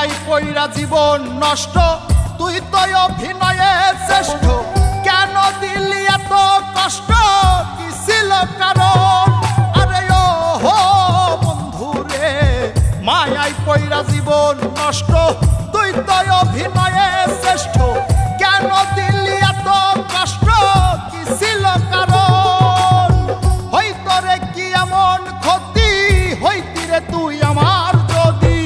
মায়াই পইরা জীবন নষ্ট তুই তো অভিনয়ে শ্রেষ্ঠ কেন দিলি এত কষ্ট কি ছিল কারণ আরে ও হো বন্ধু রে মায়াই পইরা জীবন নষ্ট তুই তো অভিনয়ে শ্রেষ্ঠ কেন দিলি এত কষ্ট কি ছিল কারণ হইতো রে কি এমন ক্ষতি হইতি রে তুই আমার যদি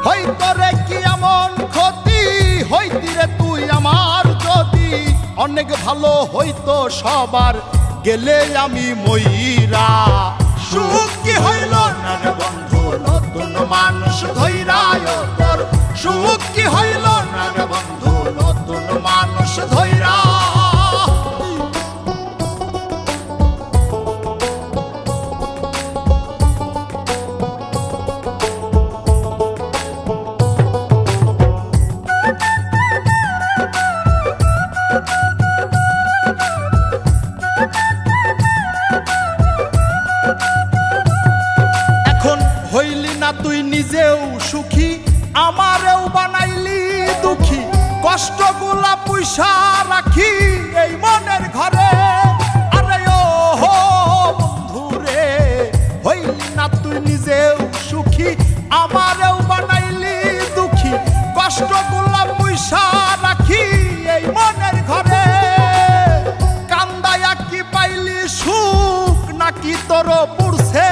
হইতো রে কি এমন ক্ষতি হইতি রে তুই আমার যদি অনেক ভালো হইতো সবার গেলে আমি ময়রা সুখ কি হইল না রে বন্ধু নতুন মানুষ ধৈরায় তোর সুখ কি হইল না রে বন্ধু নতুন মানুষ ধৈরা হইলি না তুই নিজেও সুখী আমারেও বানাইলি দুঃখী কষ্টগুলা পয়সা রাখি এই মনের ঘরে আরে ও হো বন্ধু রে হইলি না তুই নিজেও সুখী আমারেও বানাইলি দুঃখী কষ্টগুলা পয়সা রাখি এই মনের ঘরে কান্দায়া কি পাইলি সুখ নাকি তোর পুরছে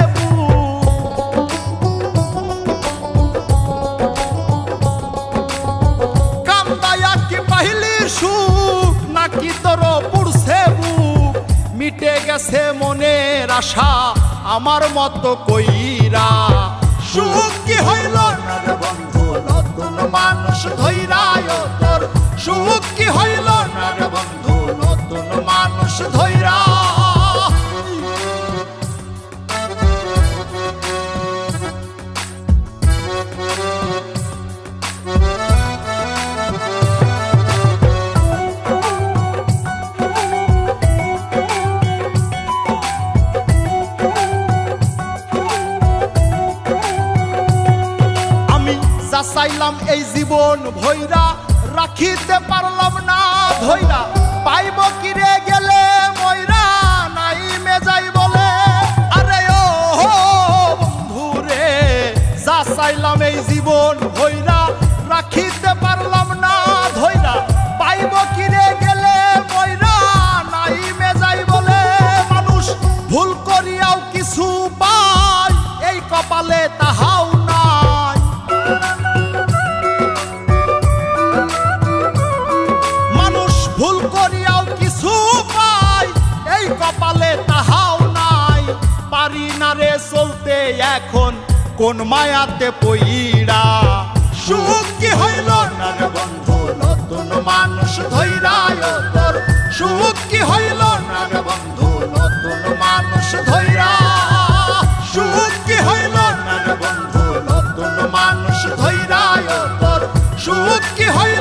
সুখ নাকি তোর পুরছে বুক মিটে গেছে মনের আশা আমার মতো কইরা সুখ কি হইল না রে বন্ধু নতুন মানুষ ধৈরায় তোর সুখ কি হইল না রে বন্ধু নতুন মানুষ ধৈরা চাইলাম এই জীবন ভৈরা রাখিতে পারলাম না ধৈরা পাইব কিরে গেলে ময়রা নাই মেজাই বলে আরে ও বন্ধু রে যা চাইলাম এই জীবন ভৈরা রাখিতে পারলাম না ধৈরা পাইব কিরে গেলে ময়রা নাই মেজাই বলে মানুষ ভুল করিয়াও কিছু পায় এই কপালে তাহাও নাই ভুল করিয়াও কিছু পাই এই কপালে তাহাও নাই পারি না রে চলতে এখন কোন মায়াতে পইরা সুখ কি হইল না রে বন্ধু নতুন মানুষ ধৈরায় তোর সুখ কি হইল না রে বন্ধু নতুন মানুষ ধৈরা সুখ কি হইল না রে বন্ধু নতুন মানুষ ধৈরায় তোর সুখ কি হইল